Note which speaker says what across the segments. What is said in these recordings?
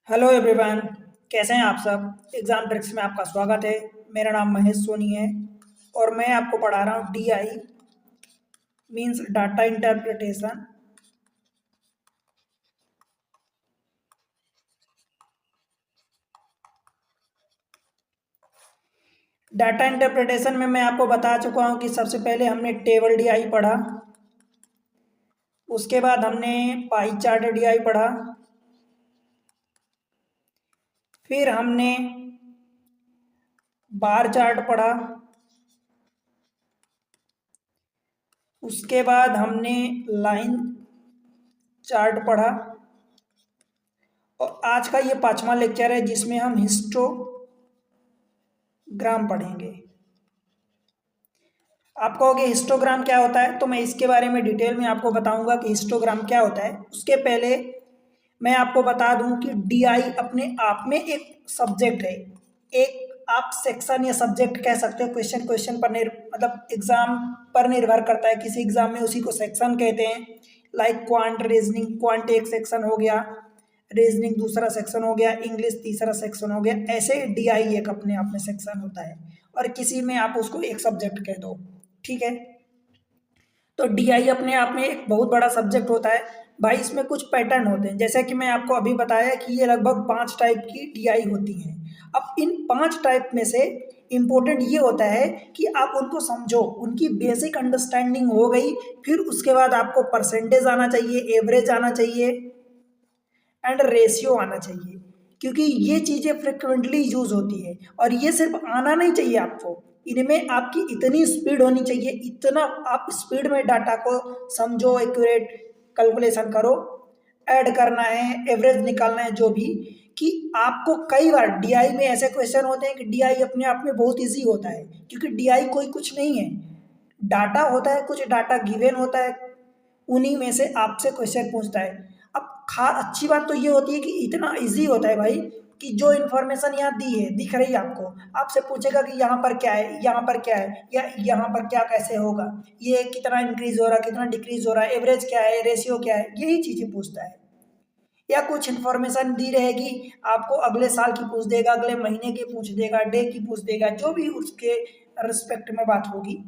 Speaker 1: Hello everyone. कैसे हैं आप सब। एग्ज़ाम ट्रिक्स में आपका स्वागत है। मेरा नाम महेश सोनी है और मैं आपको पढ़ा रहा हूँ DI means data interpretation. Data interpretation में मैं आपको बता चुका हूँ कि सबसे पहले हमने टेबल डीआई पढ़ा, उसके बाद हमने पाई चार्ट डीआई पढ़ा, फिर हमने बार चार्ट पढ़ा, उसके बाद हमने लाइन चार्ट पढ़ा और आज का ये 5वां लेक्चर है जिसमें हम हिस्टोग्राम पढ़ेंगे। आप कहोगे हिस्टोग्राम क्या होता है, तो मैं इसके बारे में डिटेल में आपको बताऊंगा कि हिस्टोग्राम क्या होता है। उसके पहले मैं आपको बता दूं कि डीआई अपने आप में एक सब्जेक्ट है, एक आप सेक्शन या सब्जेक्ट कह सकते हो। क्वेश्चन क्वेश्चन पर मतलब एग्जाम पर निर्भर करता है। किसी एग्जाम में उसी को सेक्शन कहते हैं। लाइक क्वांट रीजनिंग, क्वांट एक सेक्शन हो गया, रीजनिंग दूसरा सेक्शन हो गया, इंग्लिश तीसरा सेक्शन हो गया। ऐसे डीआई एक अपने आप में सेक्शन होता है और किसी में आप उसको एक सब्जेक्ट कह दो, ठीक है। तो डीआई अपने आप में एक बहुत बड़ा सब्जेक्ट होता है भाई। इसमें कुछ पैटर्न होते हैं, जैसे कि मैं आपको अभी बताया कि ये लगभग 5 टाइप की डीआई होती हैं। अब इन 5 टाइप में से इम्पोर्टेंट ये होता है कि आप उनको समझो, उनकी बेसिक अंडरस्टैंडिंग हो गई, फिर उसके बाद आपको परसेंटेज आना चाहिए, एवरेज आना चाहिए एंड रेशियो आना चाहिए, क्योंकि ये चीज़ें फ्रिक्वेंटली यूज होती है। और ये सिर्फ आना नहीं चाहिए आपको, इनमें आपकी इतनी स्पीड होनी चाहिए, इतना आप स्पीड में डाटा को समझो, एक्यूरेट कैलकुलेशन करो, ऐड करना है, एवरेज निकालना है, जो भी, कि आपको कई बार डीआई में ऐसे क्वेश्चन होते हैं कि डीआई अपने आप में बहुत इजी होता है, क्योंकि डीआई कोई कुछ नहीं है, डाटा होता है, कुछ डाटा गिवन होता है, उन्हीं में से आपसे क्वेश्चन पूछता है। अब अच्छी बात तो ये होती है कि इतना इजी होता है भाई, कि जो इन्फॉर्मेशन यहाँ दी है, दिख रही है आपको, आपसे पूछेगा कि यहाँ पर क्या है, यहाँ पर क्या है, या यहाँ पर क्या कैसे होगा, ये कितना इंक्रीज हो रहा है, कितना डिक्रीज हो रहा है, एवरेज क्या है, रेशियो क्या है, यही चीज़ें पूछता है। या कुछ इन्फॉर्मेशन दी रहेगी आपको, अगले साल की पूछ देगा, अगले महीने की पूछ देगा, डे की पूछ देगा, जो भी उसके रिस्पेक्ट में बात होगी।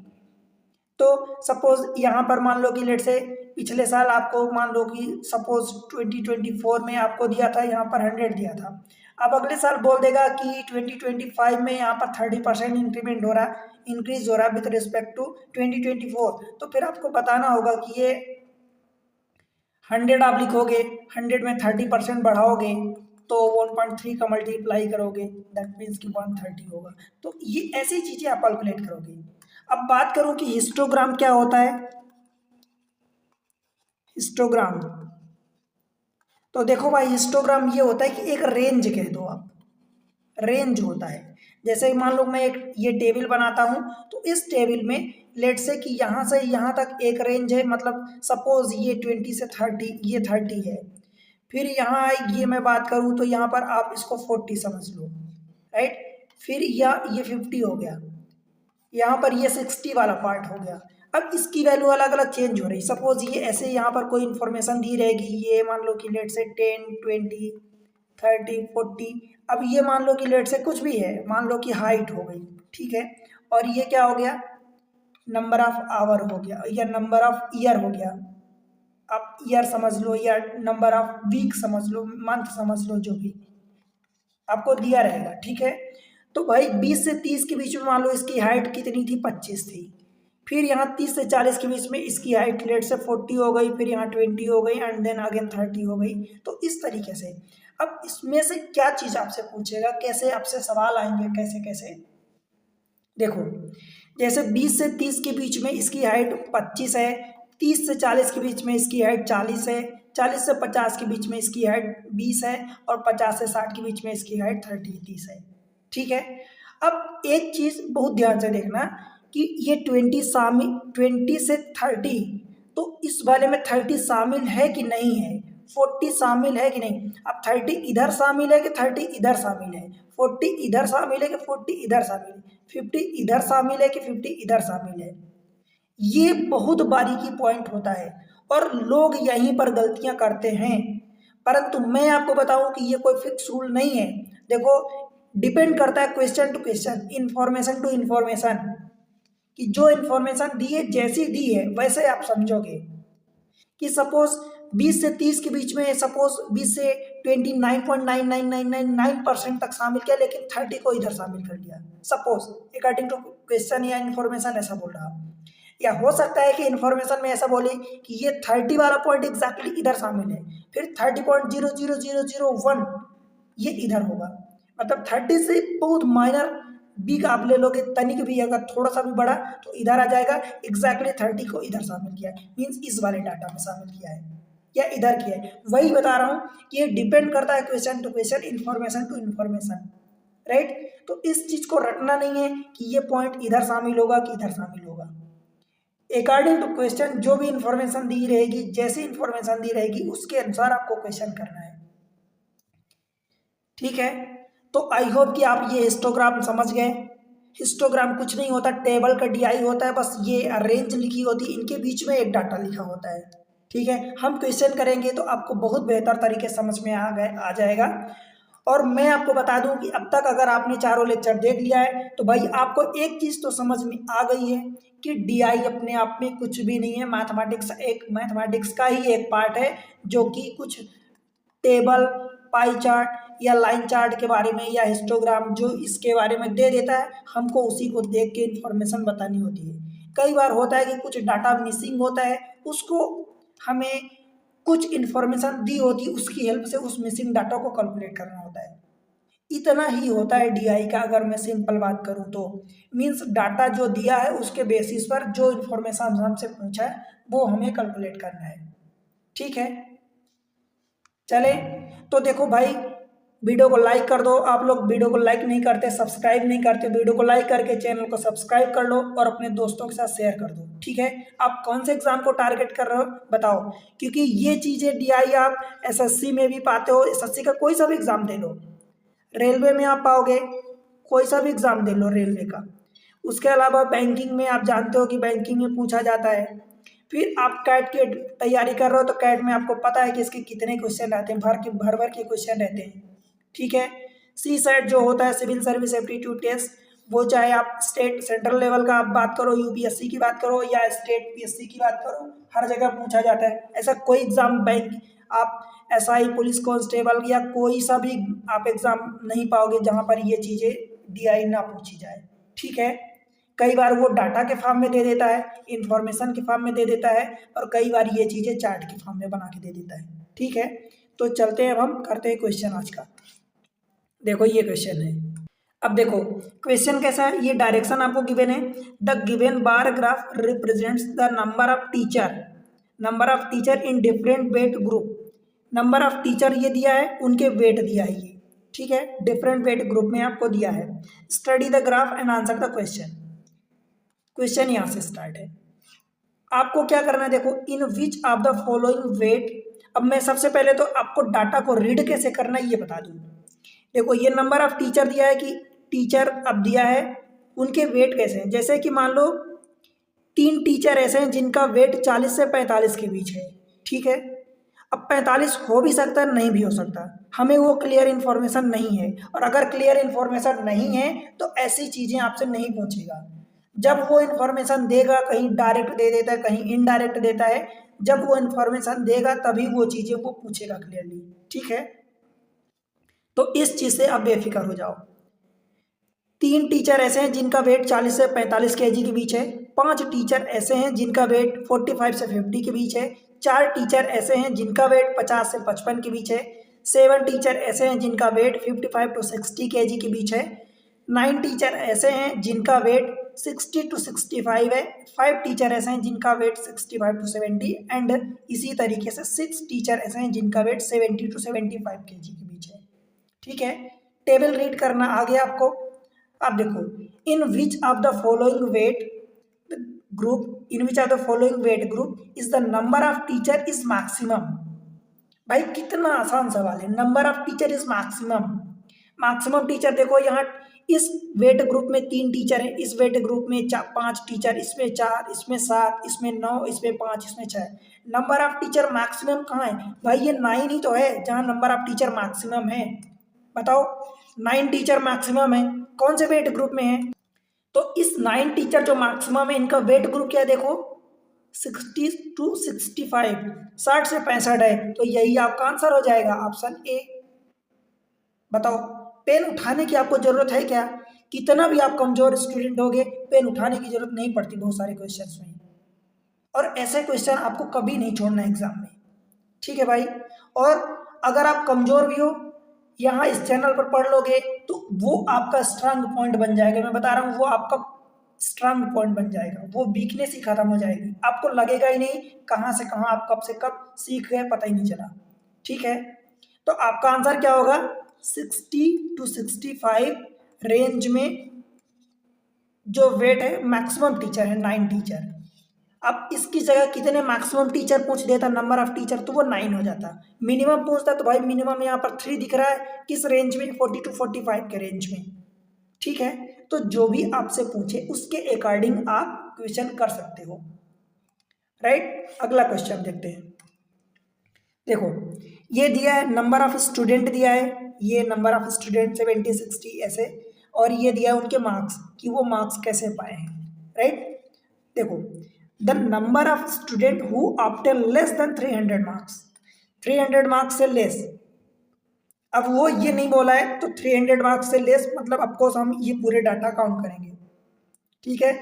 Speaker 1: तो सपोज यहाँ पर मान लो कि लेट से पिछले साल आपको मान लो कि सपोज 2024 में आपको दिया था, यहाँ पर 100 दिया था। अब अगले साल बोल देगा कि 2025 में यहाँ पर 30% इंक्रीमेंट हो रहा, इंक्रीज हो रहा विथ रिस्पेक्ट टू 2024। तो फिर आपको बताना होगा कि ये 100 आप लिखोगे, 100 में 30% बढ़ाओगे तो 1.3 का मल्टीप्लाई करोगे, दैट मीन्स कि 130 होगा। तो ये ऐसी चीज़ें आप कैलकुलेट करोगे। अब बात करूं कि हिस्टोग्राम क्या होता है। हिस्टोग्राम, तो देखो भाई, हिस्टोग्राम ये होता है कि एक रेंज कह दो आप, रेंज होता है। जैसे मान लो मैं एक ये टेबल बनाता हूं, तो इस टेबल में लेट से कि यहाँ से यहाँ तक एक रेंज है, मतलब सपोज ये 20 से 30, ये 30 है। फिर यहाँ ये मैं बात करूँ तो यहाँ पर आप इसको 40 समझ लो, राइट। फिर ये 50 हो गया, यहाँ पर ये 60 वाला पार्ट हो गया। अब इसकी वैल्यू अलग अलग चेंज हो रही। सपोज ये ऐसे यहाँ पर कोई इन्फॉर्मेशन दी रहेगी, ये मान लो कि लेट से 10, 20, 30, 40। अब ये मान लो कि लेट से कुछ भी है, मान लो कि हाइट हो गई, ठीक है। और ये क्या हो गया, नंबर ऑफ आवर हो गया, या नंबर ऑफ ईयर हो गया। आप ईयर समझ लो या नंबर ऑफ वीक समझ लो, मंथ समझ लो, जो भी आपको दिया रहेगा, ठीक है। तो भाई 20 से 30 के बीच में मान लो इसकी हाइट कितनी थी, 25 थी। फिर यहाँ 30 से 40 के बीच में इसकी हाइट लेट से 40 हो गई, फिर यहाँ 20 हो गई एंड देन अगेन 30 हो गई। तो इस तरीके से अब इसमें से क्या चीज़ आपसे पूछेगा, कैसे आपसे सवाल आएंगे, कैसे कैसे, देखो। जैसे 20 से 30 के बीच में इसकी हाइट 25 है, 30 से 40 के बीच में इसकी हाइट 40 है, 40 से 50 के बीच में इसकी हाइट 20 है, और 50 से 60 के बीच में इसकी हाइट 30 है, ठीक है। अब एक चीज़ बहुत ध्यान से देखना कि ये 20 से 30, तो इस वाले में 30 शामिल है कि नहीं है, 40 शामिल है कि नहीं। अब 30 इधर शामिल है कि 30 इधर शामिल है, 40 इधर शामिल है कि 40 इधर शामिल है, 50 इधर शामिल है कि 50 इधर शामिल है। ये बहुत बारीकी पॉइंट होता है और लोग यहीं पर गलतियां करते हैं। परंतु मैं आपको बताऊं कि ये कोई फिक्स रूल नहीं है। देखो, डिपेंड करता है question to question, information to information, कि जो इंफॉर्मेशन दी है जैसी दी है वैसे आप समझोगे। कि सपोज 20 से 30 के बीच में, सपोज 20 से 29.99999% तक शामिल किया, लेकिन 30 को इधर शामिल कर लिया, सपोज अकॉर्डिंग टू क्वेश्चन या इन्फॉर्मेशन ऐसा बोल रहा। या हो सकता है कि इन्फॉर्मेशन में ऐसा बोले कि ये 30 वाला पॉइंट एग्जैक्टली इधर शामिल है, फिर 30.00001 ये इधर होगा। मतलब 30 से बहुत माइनर बिग आप ले लोगे, तनिक भी अगर थोड़ा सा भी बड़ा तो इधर आ जाएगा, एग्जैक्टली 30 को इधर शामिल किया है, मीन्स इस वाले डाटा में शामिल किया है या इधर किया है। वही बता रहा हूँ कि ये डिपेंड करता है question to question, information to information, right. तो इस चीज को रटना नहीं है कि ये पॉइंट इधर शामिल होगा कि इधर शामिल होगा। अकॉर्डिंग टू क्वेश्चन जो भी इंफॉर्मेशन दी रहेगी, जैसी इंफॉर्मेशन दी रहेगी उसके अनुसार आपको क्वेश्चन करना है, ठीक है। तो आई होप कि आप ये हिस्टोग्राम समझ गए। हिस्टोग्राम कुछ नहीं होता, टेबल का डीआई होता है, बस ये रेंज लिखी होती है, इनके बीच में एक डाटा लिखा होता है, ठीक है। हम क्वेश्चन करेंगे तो आपको बहुत बेहतर तरीके समझ में आ जाएगा। और मैं आपको बता दूं कि अब तक अगर आपने चारों लेक्चर देख लिया है तो भाई आपको एक चीज़ तो समझ में आ गई है कि डीआई अपने आप में कुछ भी नहीं है, मैथमेटिक्स का ही एक पार्ट है, जो कि कुछ टेबल, पाई चार्ट या लाइन चार्ट के बारे में या हिस्टोग्राम जो इसके बारे में दे देता है, हमको उसी को देख के इन्फॉर्मेशन बतानी होती है। कई बार होता है कि कुछ डाटा मिसिंग होता है, उसको हमें कुछ इन्फॉर्मेशन दी होती है, उसकी हेल्प से उस मिसिंग डाटा को कैलकुलेट करना होता है। इतना ही होता है डीआई का, अगर मैं सिंपल बात करूं तो। मीन्स डाटा जो दिया है उसके बेसिस पर जो इन्फॉर्मेशन हमसे पूछा है वो हमें कैलकुलेट करना है, ठीक है। चले तो देखो भाई, वीडियो को लाइक कर दो। आप लोग वीडियो को लाइक नहीं करते, सब्सक्राइब नहीं करते, वीडियो को लाइक करके चैनल को सब्सक्राइब कर लो और अपने दोस्तों के साथ शेयर कर दो, ठीक है। आप कौन से एग्जाम को टारगेट कर रहे हो बताओ, क्योंकि ये चीज़ें डीआई आप एसएससी में भी पाते हो, एसएससी का कोई सा भी एग्जाम दे लो, रेलवे में आप पाओगे, कोई सा भी एग्जाम दे लो रेलवे का। उसके अलावा बैंकिंग में आप जानते हो कि बैंकिंग में पूछा जाता है। फिर आप कैट की तैयारी कर रहे हो तो कैट में आपको पता है कि इसके कितने क्वेश्चन रहते हैं, भर के क्वेश्चन रहते हैं, ठीक है। सी सेट जो होता है, सिविल सर्विस एप्टीट्यूड टेस्ट, वो चाहे आप स्टेट सेंट्रल लेवल का आप बात करो, यूपीएससी की बात करो या स्टेट पीएससी की बात करो, हर जगह पूछा जाता है। ऐसा कोई एग्जाम बैंक आप एसआई, पुलिस कांस्टेबल या कोई सा भी आप एग्जाम नहीं पाओगे जहाँ पर ये चीज़ें डीआई ना पूछी जाए, ठीक है। कई बार वो डाटा के फॉर्म में दे देता है, इंफॉर्मेशन के फॉर्म में दे देता है, और कई बार ये चीज़ें चार्ट के फॉर्म में बना के दे देता है, ठीक है। तो चलते हैं, अब हम करते हैं क्वेश्चन आज का। देखो ये क्वेश्चन है। अब देखो क्वेश्चन कैसा है, ये डायरेक्शन आपको गिवन है। The given bar graph represents the number of teacher in different weight group. Number of teacher ये दिया है, उनके वेट दिया है ये, ठीक है, डिफरेंट वेट ग्रुप में आपको दिया है। Study the graph and answer the question. Question यहाँ से स्टार्ट है। आपको क्या करना है, देखो, in which of the following weight. अब मैं सबसे पहले तो आपको डाटा को रीड कैसे करना है ये बता दूँ। देखो ये नंबर ऑफ टीचर दिया है कि टीचर अब दिया है, उनके वेट कैसे हैं। जैसे कि मान लो 3 टीचर ऐसे हैं जिनका वेट 40 से 45 के बीच है, ठीक है। अब 45 हो भी सकता है, नहीं भी हो सकता, हमें वो क्लियर इन्फॉर्मेशन नहीं है। और अगर क्लियर इन्फॉर्मेशन नहीं है तो ऐसी चीज़ें आपसे नहीं पूछेगा। जब वो इन्फॉर्मेशन देगा, कहीं डायरेक्ट दे देता है, कहीं इनडायरेक्ट देता है, जब वो इन्फॉर्मेशन देगा तभी वो चीज़ें वो पूछेगा क्लियरली, ठीक है। तो इस चीज़ से आप बेफिक्र हो जाओ। 3 टीचर ऐसे हैं जिनका वेट 40 से 45 केजी के बीच है। 5 टीचर ऐसे हैं जिनका वेट 45 से 50 के बीच है। 4 टीचर ऐसे हैं जिनका वेट 50 से 55 के बीच है। 7 टीचर ऐसे हैं जिनका वेट 55 टू 60 केजी के बीच है। 9 टीचर ऐसे हैं जिनका वेट 60 टू 65 है। 5 टीचर ऐसे हैं जिनका वेट 65 टू 70 एंड इसी तरीके से 6 टीचर ऐसे हैं जिनका वेट 70 टू 75 केजी के बीच है, ठीक है। टेबल रीड करना आ गया आपको। अब देखो, in which of the following weight group is the number of teacher is maximum. भाई कितना आसान सवाल है, number of teacher is maximum. Maximum teacher देखो यहाँ इस वेट ग्रुप में 3 टीचर हैं, इस वेट ग्रुप में 5 टीचर, इसमें 4, इसमें 7, इसमें 9, इसमें 5, इसमें 6। नंबर ऑफ टीचर मैक्सिमम कहाँ है भाई? ये 9 ही तो है जहाँ नंबर ऑफ टीचर मैक्सिमम है। बताओ 9 टीचर मैक्सिमम है, कौन से वेट ग्रुप में है? तो इस 9 टीचर जो मैक्सिमम है इनका वेट ग्रुप क्या है? देखो 60 to 65, 60 से 65 है। तो यही आपका आंसर हो जाएगा, ऑप्शन ए। बताओ पेन उठाने की आपको जरूरत है क्या? कितना भी आप कमजोर स्टूडेंट होगे, पेन उठाने की जरूरत नहीं पड़ती बहुत सारे क्वेश्चंस में, और ऐसे क्वेश्चन आपको कभी नहीं छोड़ना एग्जाम में। ठीक है भाई। और अगर आप कमजोर भी हो, यहाँ इस चैनल पर पढ़ लोगे तो वो आपका स्ट्रांग पॉइंट बन जाएगा। मैं बता रहा हूँ वो आपका स्ट्रांग पॉइंट बन जाएगा, वो वीकनेस ही खत्म हो जाएगी। आपको लगेगा ही नहीं कहाँ से कहाँ आप कब से कब सीख गए, पता ही नहीं चला। ठीक है, तो आपका आंसर क्या होगा? 60 to 65 रेंज में जो वेट है मैक्सिमम टीचर है 9 टीचर। अब इसकी जगह कितने मैक्सिमम टीचर पूछ देता नंबर ऑफ टीचर, तो वो 9 हो जाता। मिनिमम पूछता तो भाई मिनिमम यहाँ पर 3 दिख रहा है, किस रेंज में? 40 to 45 के रेंज में। ठीक है, तो जो भी आपसे पूछे उसके अकॉर्डिंग आप क्वेश्चन कर सकते हो। राइट, अगला क्वेश्चन देखते हैं। देखो ये दिया है नंबर ऑफ स्टूडेंट दिया है, ये नंबर ऑफ स्टूडेंट 70 60 ऐसे, और ये दिया है उनके मार्क्स कि वो मार्क्स कैसे पाए हैं। राइट, देखो the number of student who obtain less than 300 marks, 300 marks से लेस। अब वो ये नहीं बोला है तो 300 मार्क्स से लेस मतलब ऑफकोर्स हम ये पूरे डाटा काउंट करेंगे। ठीक है,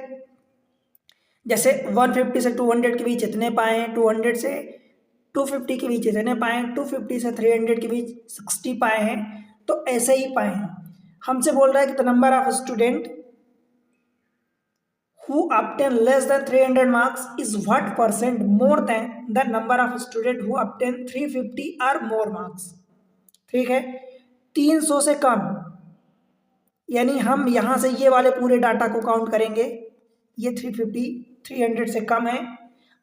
Speaker 1: जैसे 150 से 200 के बीच इतने पाए हैं, 200 से 250 के बीच इतने पाए हैं, 250 से 300 के बीच 60 पाए हैं, तो ऐसे ही पाए हैं। हमसे बोल रहा है कि the number of student who obtain less than 300 marks is what percent more than the number of student who obtain 350 or more marks। ठीक है, 300 से कम, यानी हम यहाँ से ये वाले पूरे डाटा को काउंट करेंगे, ये 350 300 से कम है,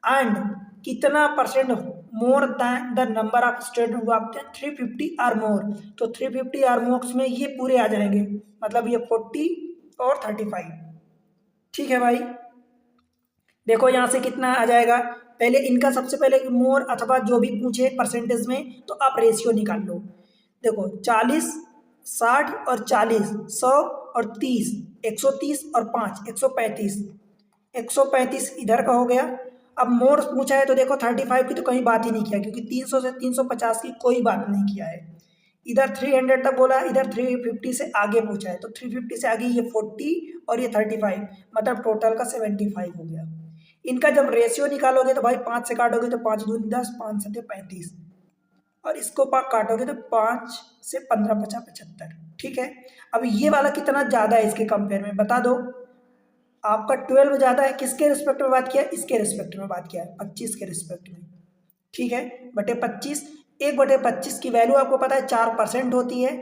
Speaker 1: एंड कितना percent more than the number of student who obtain 350 और मोर, तो 350 और मोर्स में ये पूरे आ जाएंगे, मतलब ये 40 और 35। ठीक है भाई, देखो यहाँ से कितना आ जाएगा, पहले इनका सबसे पहले मोर अथवा जो भी पूछे परसेंटेज में, तो आप रेशियो निकाल लो। देखो 40 60 और 40, 100 और 30, 130 और 5, 135, 135 इधर का हो गया। अब मोर पूछा है तो देखो 35 की तो कहीं बात ही नहीं किया, क्योंकि 300 से 350 की कोई बात नहीं किया है। इधर 300 तक बोला, इधर 350 से आगे पूछा है, तो 350 से आगे ये 40 और ये 35, मतलब टोटल का 75 हो गया। इनका जब रेशियो निकालोगे तो भाई 5 से काटोगे तो 5 दूनी 10, 5 7 35, और इसको काटोगे तो 5 से 15 50 75। ठीक है, अब ये वाला कितना ज़्यादा है इसके कंपेयर में बता दो। आपका 12 ज़्यादा है, किसके रिस्पेक्ट में बात किया? इसके रिस्पेक्ट में बात किया है, 25 के रिस्पेक्ट में। ठीक है, बटे 25, 1/25 की वैल्यू आपको पता है 4% होती है।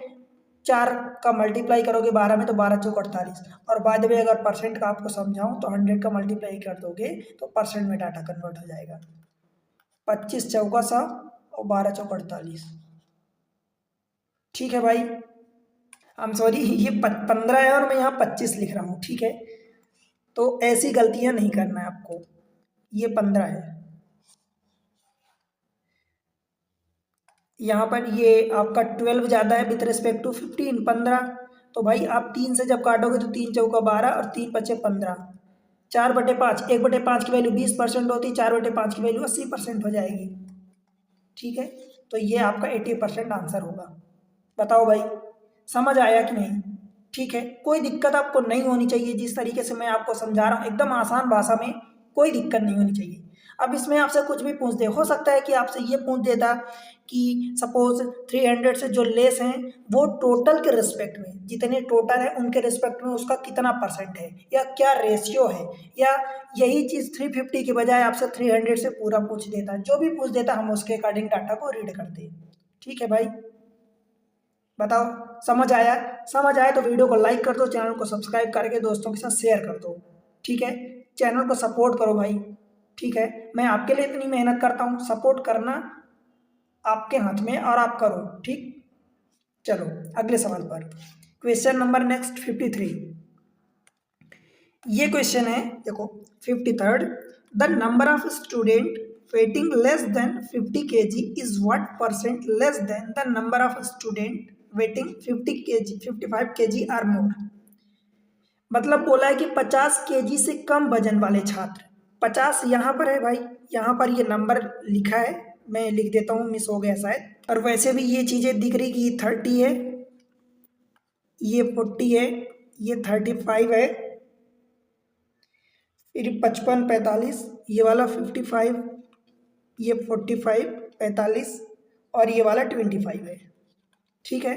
Speaker 1: 4 का मल्टीप्लाई करोगे 12 में तो 12 चौक 48, और बाद में अगर परसेंट का आपको समझाऊं तो 100 का मल्टीप्लाई कर दोगे तो परसेंट में डाटा कन्वर्ट हो जाएगा। 25 चौका 100 और 12 चौक 48। ठीक है भाई, आई एम सॉरी, ये 15 है और मैं यहाँ 25 लिख रहा हूँ। ठीक है, तो ऐसी गलतियाँ नहीं करना है आपको। ये 15 है, यहाँ पर ये आपका 12 ज़्यादा है विथ रिस्पेक्ट टू 15, 15। तो भाई आप 3 से जब काटोगे तो 3 चौका 12 और 3 पचे 15, 4/5, 1/5 की वैल्यू 20% होती है, 4/5 की वैल्यू 80% हो जाएगी। ठीक है, तो ये आपका 80% आंसर होगा। बताओ भाई समझ आया कि नहीं? ठीक है, कोई दिक्कत आपको नहीं होनी चाहिए, जिस तरीके से मैं आपको समझा रहा हूँ एकदम आसान भाषा में, कोई दिक्कत नहीं होनी चाहिए। अब इसमें आपसे कुछ भी पूछ दे, हो सकता है कि आपसे ये पूछ देता कि सपोज 300 से जो लेस हैं वो टोटल के रिस्पेक्ट में, जितने टोटल है उनके रिस्पेक्ट में उसका कितना परसेंट है या क्या रेशियो है, या यही चीज़ 350 के बजाय आपसे 300 से पूरा पूछ देता। जो भी पूछ देता हम उसके अकॉर्डिंग डाटा को रीड करते। ठीक है भाई, बताओ समझ आया? समझ आया तो वीडियो को लाइक कर दो, चैनल को सब्सक्राइब करके दोस्तों के साथ शेयर कर दो। ठीक है, चैनल को सपोर्ट करो भाई। ठीक है, मैं आपके लिए इतनी मेहनत करता हूँ, सपोर्ट करना आपके हाथ में और आप करो। ठीक, चलो अगले सवाल पर। Question number next 53। ये क्वेश्चन है, देखो 53rd, the number of student weighing less than 50 kg is what percent less than the number of student weighing 50 kg 55 kg are more. मतलब बोला है कि 50 kg से कम वजन वाले छात्र, 50 यहाँ पर है भाई, यहाँ पर ये नंबर लिखा है, मैं लिख देता हूँ, मिस हो गया शायद। और वैसे भी ये चीज़ें दिख रही कि ये 30 है, ये 40 है, ये 35 है, फिर 55 45, ये वाला 55, ये 45 45 और ये वाला 25 है। ठीक है,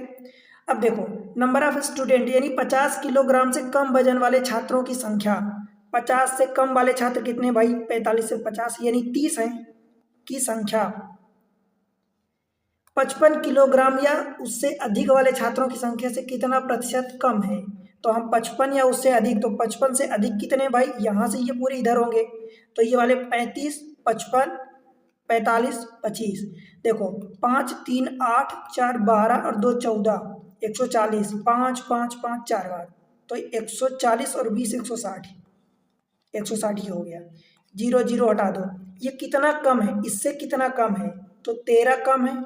Speaker 1: अब देखो नंबर ऑफ स्टूडेंट यानी 50 किलोग्राम से कम वजन वाले छात्रों की संख्या, 50 से कम वाले छात्र कितने भाई, 45 से 50 यानी 30 हैं की संख्या, 55 किलोग्राम या उससे अधिक वाले छात्रों की संख्या से कितना प्रतिशत कम है। तो हम 55 या उससे अधिक, तो 55 से अधिक कितने भाई, यहाँ से ये पूरे इधर होंगे, तो ये वाले 35 55 45 25, देखो 5 3 8 4 12 और 2 14, 140, 5 5 5 4 बार, तो 140 और 20 160, 160 ही हो गया। 0 0 हटा दो, ये कितना कम है, इससे कितना कम है, तो 13 कम है।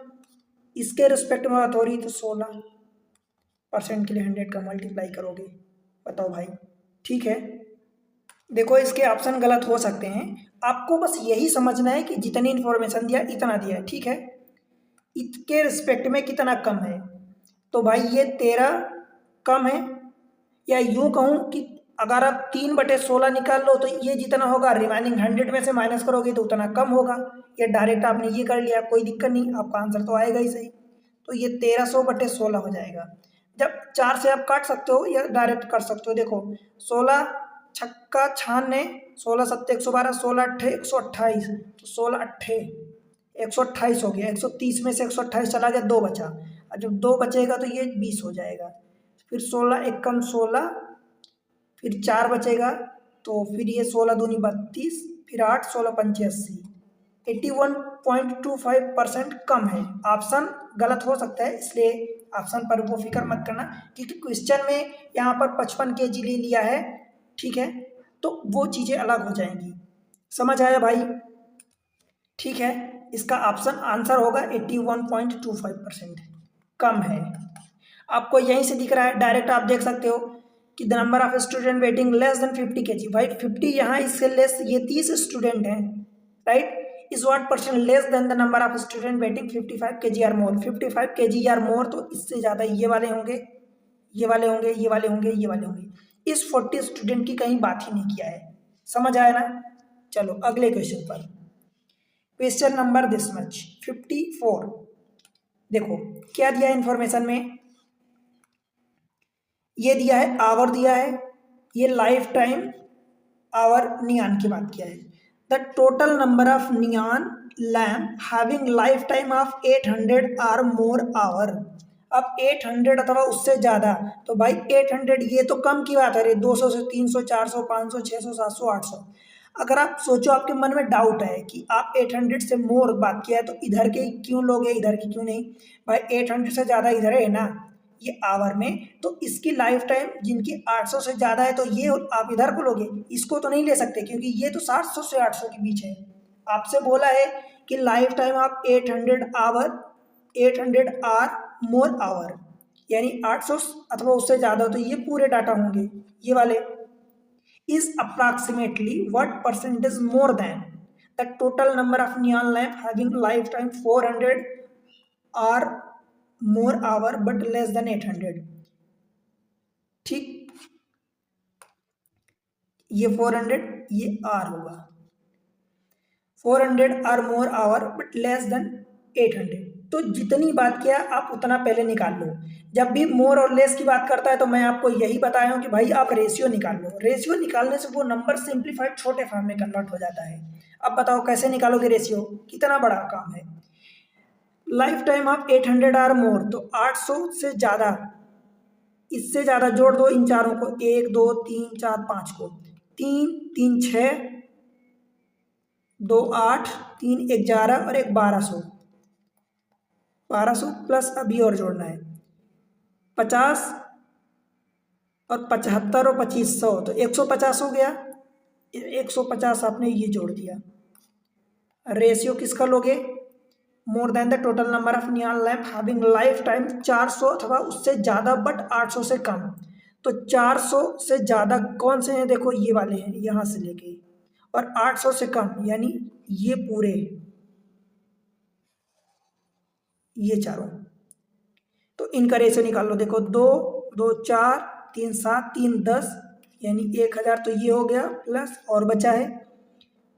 Speaker 1: इसके रिस्पेक्ट में बात हो रही तो 16% के लिए 100 का मल्टीप्लाई करोगे, बताओ भाई। ठीक है, देखो इसके ऑप्शन गलत हो सकते हैं, आपको बस यही समझना है कि जितनी इन्फॉर्मेशन दिया इतना दिया है। ठीक है, इसके रिस्पेक्ट में कितना कम है, तो भाई ये 13 कम है, या यूं कहूँ कि अगर आप 3/16 निकाल लो तो ये जितना होगा रिमाइनिंग 100 में से माइनस करोगे तो उतना कम होगा। ये डायरेक्ट आपने ये कर लिया, कोई दिक्कत नहीं, आपका आंसर तो आएगा ही सही। तो ये 1300/16 हो जाएगा। जब 4 से आप काट सकते हो या डायरेक्ट कर सकते हो, देखो 16 छक्का 96, 16 7 112, 16 8 128, तो 16 8 128 हो गया। 130 में से 128 चला गया, 2 बचा, और जब 2 बचेगा तो ये 20 हो जाएगा। फिर 16 1 कम 16, फिर 4 बचेगा, तो फिर ये 16 दूनी 32, फिर 8 16 पंचे 80, 81.25% कम है। ऑप्शन गलत हो सकता है, इसलिए ऑप्शन पर वो फिक्र मत करना, क्योंकि क्वेश्चन में यहाँ पर 55 kg ले लिया है। ठीक है, तो वो चीज़ें अलग हो जाएंगी, समझ आया भाई। ठीक है, इसका ऑप्शन आंसर होगा 81.25% कम है। आपको यहीं से दिख रहा है, डायरेक्ट आप देख सकते हो कि the number of student weighing less than 50 kg, भाई 50 यहाँ इससे लेस, ये 30 स्टूडेंट हैं, right, is what percent less than the number of student weighing 55 kg are more. 55 kg are more, तो इससे ज़्यादा ये वाले होंगे, ये वाले होंगे, ये वाले होंगे, ये वाले होंगे। इस 40 स्टूडेंट की कहीं बात ही नहीं किया है, समझ आया ना। चलो अगले क्वेश्चन पर, क्वेश्चन नंबर दिस मच 54। देखो क्या दिया है इन्फॉर्मेशन में, ये दिया है आवर दिया है, ये लाइफ टाइम आवर नियॉन की बात किया है। The total number of neon lamp having lifetime of 800 are more hour. अब 800 अथवा उससे ज़्यादा, तो भाई 800 ये तो कम की बात है रे, 200 से 300 400 500 600 700 800। अगर आप सोचो, आपके मन में डाउट है कि आप 800 से मोर बात किया है तो इधर के क्यों लोगे, इधर की क्यों नहीं, भाई 800 से ज़्यादा इधर है ना, ये आवर में, तो इसकी लाइफ टाइम जिनकी 800 से ज़्यादा है तो ये आप इधर को लोगे, इसको तो नहीं ले सकते क्योंकि ये तो 700 से 800 के बीच है। आपसे बोला है कि लाइफ टाइम आप 800 आवर, 800 आर मोर आवर, यानी 800 अथवा उससे ज़्यादा, तो ये पूरे डाटा होंगे ये वाले। is approximately what percentage more than the total number of neon lamp having lifetime 400 or more hour but less than 800। ठीक, ये 400, ये आर होगा, 400 और मोर आवर बट लेस देन 800। तो जितनी बात किया आप उतना पहले निकाल लो। जब भी मोर और लेस की बात करता है तो मैं आपको यही बताया हूँ कि भाई आप रेशियो निकाल लो, रेशियो निकालने से वो नंबर सिंप्लीफाइड छोटे फॉर्म में कन्वर्ट हो जाता है। अब बताओ कैसे निकालोगे रेशियो, कितना बड़ा काम है। लाइफ टाइम आप 800 आर मोर, तो 800 से ज़्यादा, इससे ज़्यादा जोड़ दो इन चारों को, 1 2 3 4 5 को, 3 3 6 2 8 3 11 और 1 1200, 1200 प्लस अभी और जोड़ना है 50 और 75 और 25 100, तो 150 हो गया। 150 आपने ये जोड़ दिया। रेशियो किसका लोगे? More than the total number of neon lamp having life time 400 अथवा उससे ज़्यादा बट 800 से कम। तो 400 से ज़्यादा कौन से हैं? देखो ये वाले हैं यहाँ से लेके, और 800 से कम यानी ये पूरे, ये चारों। तो इनका रेशियो निकाल लो। देखो 2 2 4 3 7 3 10 यानी 1000। तो ये हो गया प्लस और बचा है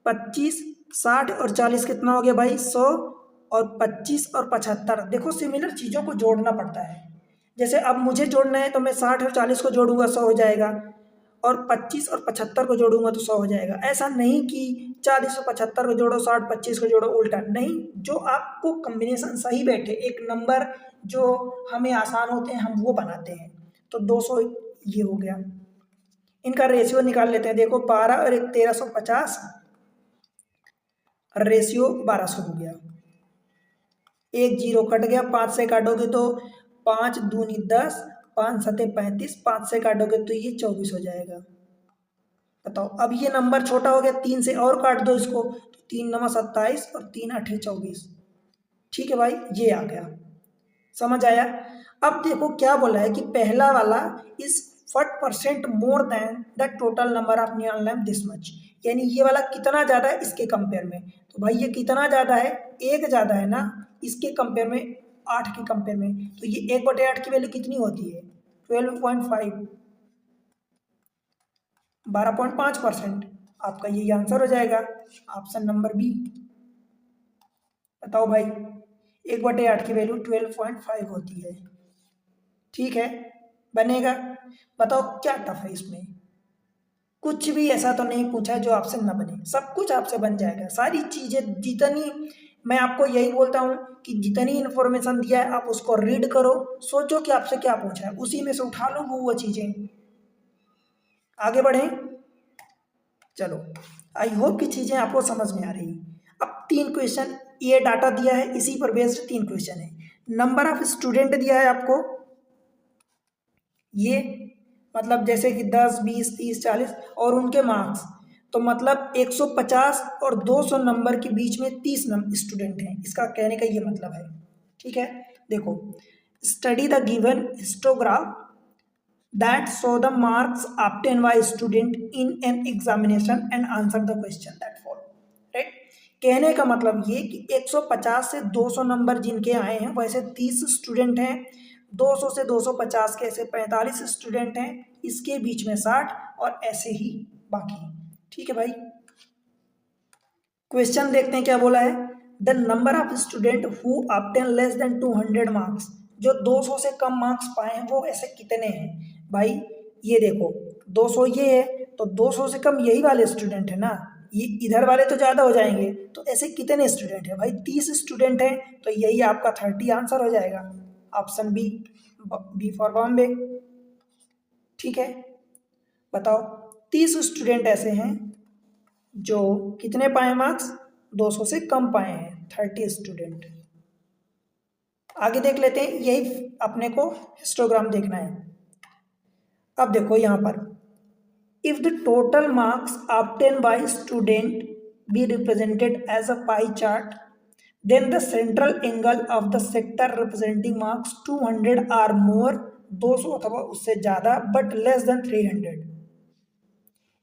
Speaker 1: 25 60 और 40 कितना हो गया भाई? 100 और 25 और 75। देखो सिमिलर चीज़ों को जोड़ना पड़ता है। जैसे अब मुझे जोड़ना है तो मैं 60 और 40 को जोड़ूंगा 100 हो जाएगा, और 25 और 75 को जोड़ूंगा तो 100 हो जाएगा। ऐसा नहीं कि 40 और 75 को जोड़ो 60 25 को जोड़ो, उल्टा नहीं। जो आपको कम्बिनेशन सही बैठे, एक नंबर जो हमें आसान होते हैं हम वो बनाते हैं। तो 200 ये हो गया। इनका रेशियो निकाल लेते हैं। देखो 12 और 1 1350, रेशियो 1200 हो गया। एक जीरो कट गया, 5 से काटोगे तो 5 दूनी 10, 5 सते 35, 5 से काटोगे तो ये 24 हो जाएगा। बताओ अब ये नंबर छोटा हो गया, 3 से और काट दो इसको तो 3 9 27 और 3 8 24। ठीक है भाई, ये आ गया। समझ आया? अब देखो क्या बोला है कि पहला वाला is 40% more than the total number of neon lamp this much, यानी ये वाला कितना ज़्यादा है इसके कंपेयर में। तो भाई ये कितना ज़्यादा है? 1 ज़्यादा है ना इसके कंपेयर में, 8 के कंपेयर में। तो ये 1/8 की वैल्यू कितनी होती है? 12.5, 12.5%। आपका ये आंसर हो जाएगा, ऑप्शन नंबर बी। बताओ भाई 1/8 की वैल्यू 12.5 होती है। ठीक है, बनेगा? बताओ क्या टफ है इसमें? कुछ भी ऐसा तो नहीं पूछा है जो आपसे ना बने, सब कुछ आपसे बन जाएगा। सारी चीज़ें जितनी, मैं आपको यही बोलता हूँ कि जितनी इन्फॉर्मेशन दिया है आप उसको रीड करो, सोचो कि आपसे क्या पूछा है, उसी में से उठा लो वो चीज़ें। आगे बढ़ें, चलो। आई होप कि चीज़ें आपको समझ में आ रही। अब 3 क्वेश्चन, ये डाटा दिया है इसी पर बेस्ड 3 क्वेश्चन है। नंबर ऑफ स्टूडेंट दिया है आपको, ये मतलब जैसे कि 10 20 30 40 और उनके मार्क्स, तो मतलब 150 और 200 नंबर के बीच में 30 स्टूडेंट हैं, इसका कहने का ये मतलब है। ठीक है, देखो study the given histograph that show the marks obtained by student in an examination and answer the question that follow, right? कहने का मतलब ये कि 150 से 200 नंबर जिनके आए हैं वैसे 30 स्टूडेंट हैं, 200 से 250 के ऐसे 45 स्टूडेंट हैं, इसके बीच में 60 और ऐसे ही बाकी। ठीक है भाई, क्वेश्चन देखते हैं क्या बोला है। The number of student who obtain less than 200 marks, जो 200 से कम मार्क्स पाए हैं वो ऐसे कितने हैं भाई? ये देखो 200 ये है तो 200 से कम यही वाले स्टूडेंट है ना, ये इधर वाले तो ज़्यादा हो जाएंगे। तो ऐसे कितने स्टूडेंट हैं भाई? 30 स्टूडेंट हैं, तो यही आपका 30 आंसर हो जाएगा, option B, B for Bombay. ठीक है, बताओ 30 स्टूडेंट ऐसे हैं जो कितने पाए मार्क्स? 200 से कम पाए हैं, 30 स्टूडेंट। आगे देख लेते हैं, यही अपने को हिस्टोग्राम देखना है। अब देखो यहाँ पर, if the total marks obtained by student be represented as a pie chart, then the central angle of the sector representing marks 200 or more, 200 अथवा उससे ज़्यादा बट लेस देन 300।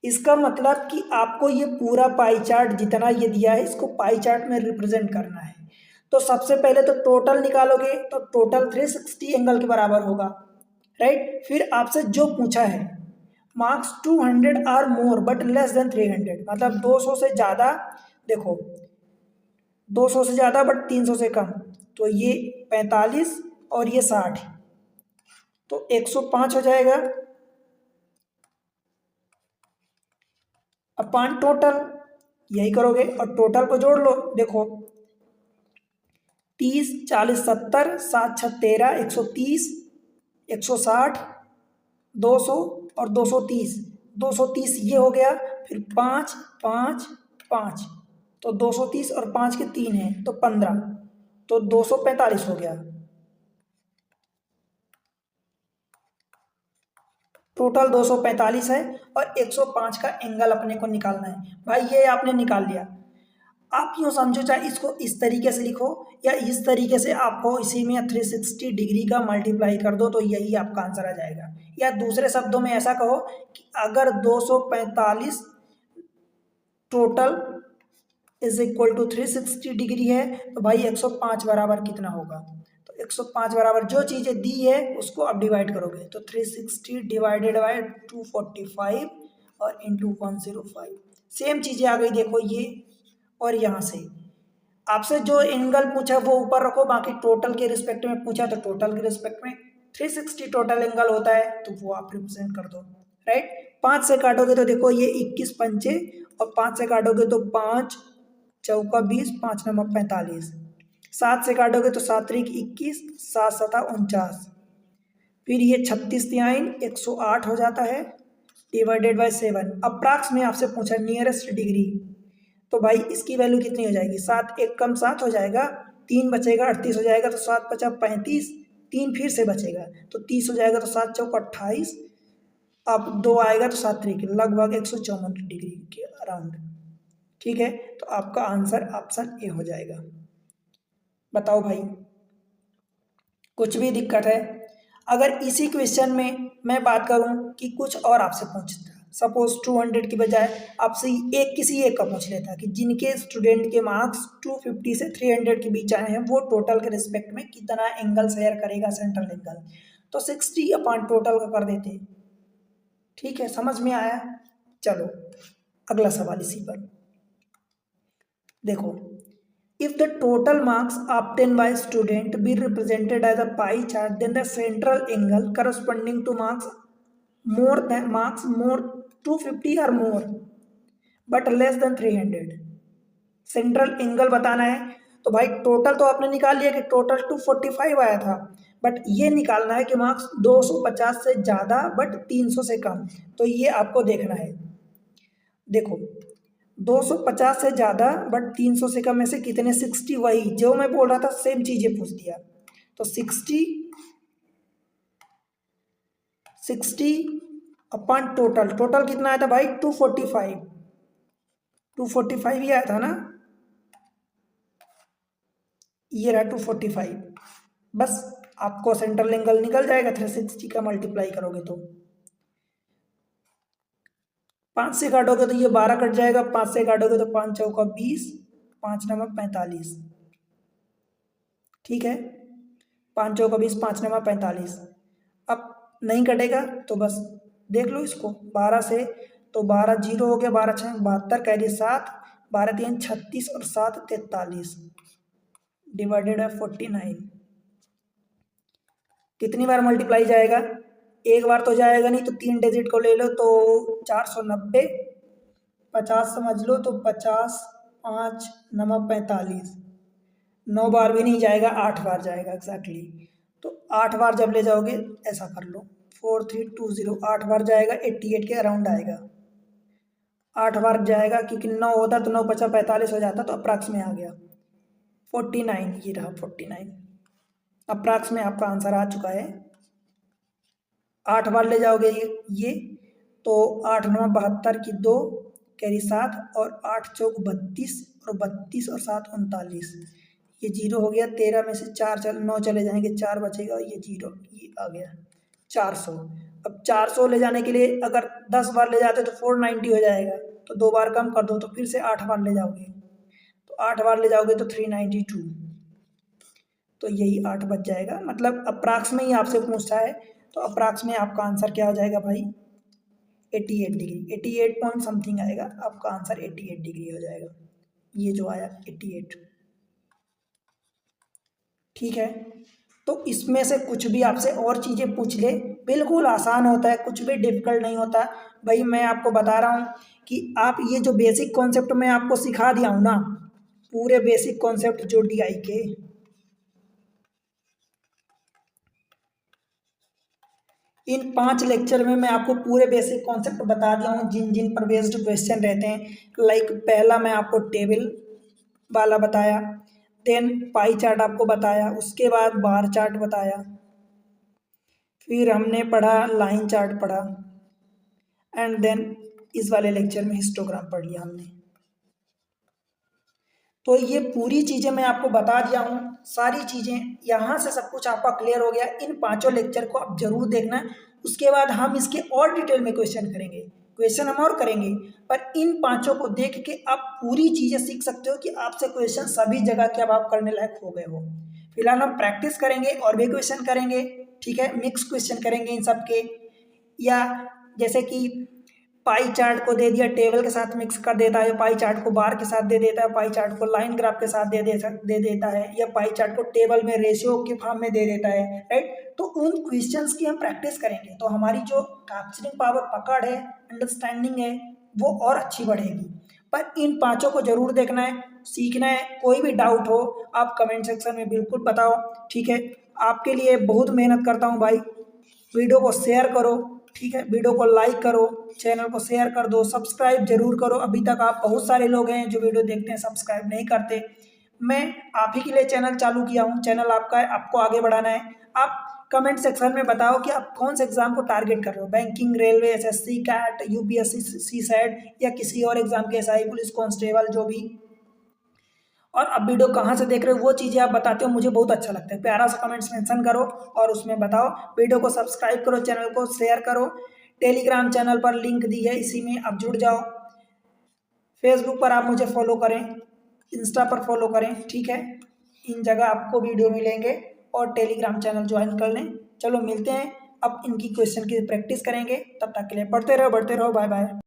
Speaker 1: इसका मतलब कि आपको ये पूरा पाई चार्ट जितना ये दिया है इसको पाई चार्ट में रिप्रेजेंट करना है। तो सबसे पहले तो टोटल निकालोगे तो टोटल 360 एंगल के बराबर होगा, राइट? फिर आपसे जो पूछा है marks 200 are more but less than 300, मतलब 200 से ज़्यादा, देखो 200 से ज़्यादा बट 300 से कम, तो ये 45 और ये 60, तो 105 हो जाएगा अपॉन टोटल। यही करोगे और टोटल को जोड़ लो। देखो 30 40 70 7 6 13 130 160 200 और 230, 230 ये हो गया, फिर 5 5 5, तो 230 और 5 के 3 हैं तो 15, तो 245 हो गया। टोटल 245 है और 105 का एंगल अपने को निकालना है। भाई ये आपने निकाल लिया। आप यूँ समझो, चाहे इसको इस तरीके से लिखो या इस तरीके से, आपको इसी में 360 डिग्री का मल्टीप्लाई कर दो तो यही आपका आंसर आ जाएगा। या दूसरे शब्दों में ऐसा कहो कि अगर 245 total is equal to 360 degree है तो भाई 105 बराबर कितना होगा। तो 105 बराबर जो चीज़ें दी है उसको आप डिवाइड करोगे तो 360 डिवाइडेड बाय 245 और इंटू 105। सेम चीज़ें आ गई, देखो ये और यहाँ से आपसे जो एंगल पूछा वो ऊपर रखो, बाकी टोटल के रिस्पेक्ट में पूछा तो टोटल के रिस्पेक्ट में 360 टोटल एंगल होता है तो वो आप रिप्रेजेंट कर दो, राइट। 5 से काटोगे तो देखो ये 21 पंचे और 5 से काटोगे तो 5 चौका 20, 5 नंबर 45। 7 से काटोगे तो 7 त्रिक 21, 7 सता 49। फिर ये 36 तिहाई 108 हो जाता है डिवाइडेड बाय 7। अप्रॉक्स में आपसे पूछा नियरेस्ट डिग्री, तो भाई इसकी वैल्यू कितनी हो जाएगी। 7 एक कम 7 हो जाएगा, 3 बचेगा 38 हो जाएगा, तो 7 पचा 35, 3 फिर से बचेगा तो 30 हो जाएगा, तो 7 चौका 28, अब 2 आएगा तो 7 त्रिक लगभग 154 डिग्री के अराउंड। ठीक है, तो आपका आंसर ऑप्शन ए हो जाएगा। बताओ भाई कुछ भी दिक्कत है। अगर इसी क्वेश्चन में मैं बात करूं कि कुछ और आपसे पूछता, सपोज 200 की बजाय आपसे किसी एक का पूछ लेता कि जिनके स्टूडेंट के मार्क्स 250 से 300 के बीच आए हैं वो टोटल के रिस्पेक्ट में कितना एंगल शेयर करेगा सेंट्रल एंगल, तो 60 अपॉन टोटल का कर देते। ठीक है, समझ में आया। चलो अगला सवाल इसी पर देखो, if the total marks obtained by student be represented as a pie chart, then the central angle corresponding to marks more 250 or more but less than 300। Central angle बताना है तो भाई टोटल तो आपने निकाल लिया कि टोटल 245 आया था, बट ये निकालना है कि मार्क्स 250 से ज़्यादा बट 300 से कम। तो ये आपको देखना है। देखो 250 से ज़्यादा बट 300 से कम में से कितने, 60, वही जो मैं बोल रहा था सेम चीज़ें पूछ दिया। तो 60 अपॉन टोटल कितना आया था भाई 245 ही आया था ना, ये रहा 245। बस आपको सेंट्रल एंगल निकल जाएगा, 360 का मल्टीप्लाई करोगे तो 5 से काटोगे तो ये 12 कट जाएगा, 5 से काटोगे तो 5 चौका 20, 5 नंबर 45। ठीक है, 5 चौका 20, 5 नंबर 45। अब नहीं कटेगा तो बस देख लो इसको, 12 से तो 12 जीरो हो गया, 12 छः 72 कैरी 7, 12 3 36 और 7 43 डिवाइडेड है 49। कितनी बार मल्टीप्लाई जाएगा, एक बार तो जाएगा नहीं, तो 3 डिजिट को ले लो तो 490, 50 समझ लो तो 50, 5 नंबर 45, 9 बार भी नहीं जाएगा, 8 बार जाएगा एग्जैक्टली। तो 8 बार जब ले जाओगे ऐसा कर लो 4320, 8 बार जाएगा 88 के अराउंड आएगा। 8 बार जाएगा क्योंकि 9 होता तो 9 पचा 45 हो जाता, तो अप्रॉक्स में आ गया 49, ये रहा 49। अप्रॉक्स में आपका आंसर आ चुका है। 8 बार ले जाओगे ये तो 8 9 72 की 2 कैरी 7 और 8 चौक 32 और 32 और 7 39, ये जीरो हो गया। 13 में से 4 9 चले जाएंगे, 4 बचेगा, ये जीरो, ये आ गया 400। अब 400 ले जाने के लिए अगर 10 बार ले जाते तो 490 हो जाएगा, तो 2 बार कम कर दो तो फिर से 8 बार ले जाओगे, तो 8 बार ले जाओगे तो 392, तो यही 8 बच जाएगा। मतलब अप्रॉक्स में ही आपसे पूछता है, तो अप्रॉक्स में आपका आंसर क्या हो जाएगा भाई 88 डिग्री, 88 पॉइंट समथिंग आएगा आपका आंसर, 88 डिग्री हो जाएगा, ये जो आया 88। ठीक है, तो इसमें से कुछ भी आपसे और चीज़ें पूछ ले, बिल्कुल आसान होता है, कुछ भी डिफिकल्ट नहीं होता भाई। मैं आपको बता रहा हूँ कि आप ये जो बेसिक कॉन्सेप्ट मैं आपको सिखा दिया हूँ ना, पूरे बेसिक कॉन्सेप्ट जो DI के, इन 5 लेक्चर में मैं आपको पूरे बेसिक कॉन्सेप्ट बता दिया हूँ, जिन जिन पर बेस्ड क्वेश्चन रहते हैं। लाइक पहला मैं आपको टेबल वाला बताया, देन पाई चार्ट आपको बताया, उसके बाद बार चार्ट बताया, फिर हमने पढ़ा लाइन चार्ट पढ़ा, एंड देन इस वाले लेक्चर में हिस्टोग्राम पढ़ लिया हमने। तो ये पूरी चीज़ें मैं आपको बता दिया हूँ, सारी चीज़ें यहाँ से सब कुछ आपका क्लियर हो गया। इन 5 लेक्चर को आप जरूर देखना। उसके बाद हम इसके और डिटेल में क्वेश्चन करेंगे, क्वेश्चन हम और करेंगे, पर इन 5 को देख के आप पूरी चीज़ें सीख सकते हो कि आपसे क्वेश्चन सभी जगह के अब आप करने लायक हो गए हो। फिलहाल हम प्रैक्टिस करेंगे और भी क्वेश्चन करेंगे, ठीक है, मिक्स क्वेश्चन करेंगे इन सब के। या जैसे कि पाई चार्ट को दे दिया, टेबल के साथ मिक्स कर देता है, पाई चार्ट को बार के साथ दे देता है, पाई चार्ट को लाइन ग्राफ के साथ दे देता है, या पाई चार्ट को टेबल में रेशियो के फॉर्म में दे देता है, राइट। तो उन क्वेश्चंस की हम प्रैक्टिस करेंगे तो हमारी जो कैप्चरिंग पावर, पकड़ है, अंडरस्टैंडिंग है, वो और अच्छी बढ़ेगी। पर इन 5 को जरूर देखना है, सीखना है। कोई भी डाउट हो आप कमेंट सेक्शन में बिल्कुल बताओ, ठीक है। आपके लिए बहुत मेहनत करता हूँ भाई। वीडियो को शेयर करो, ठीक है, वीडियो को लाइक करो, चैनल को शेयर कर दो, सब्सक्राइब जरूर करो। अभी तक आप बहुत सारे लोग हैं जो वीडियो देखते हैं सब्सक्राइब नहीं करते। मैं आप ही के लिए चैनल चालू किया हूँ, चैनल आपका है, आपको आगे बढ़ाना है। आप कमेंट सेक्शन में बताओ कि आप कौन से एग्जाम को टारगेट कर रहे हो, banking, railway, SSC, CAT, UPSC, CSAT, या किसी और एग्जाम के, एसआई, पुलिस कांस्टेबल, जो भी। और अब वीडियो कहाँ से देख रहे हो वो चीज़ें आप बताते हो, मुझे बहुत अच्छा लगता है। प्यारा सा कमेंट्स मेंशन करो और उसमें बताओ। वीडियो को सब्सक्राइब करो, चैनल को शेयर करो। टेलीग्राम चैनल पर लिंक दी है, इसी में आप जुड़ जाओ। फेसबुक पर आप मुझे फॉलो करें, इंस्टा पर फॉलो करें, ठीक है। इन जगह आपको वीडियो मिलेंगे और टेलीग्राम चैनल ज्वाइन कर लें। चलो मिलते हैं, अब इनकी क्वेश्चन की प्रैक्टिस करेंगे। तब तक के लिए पढ़ते रहो, बढ़ते रहो, बाय बाय।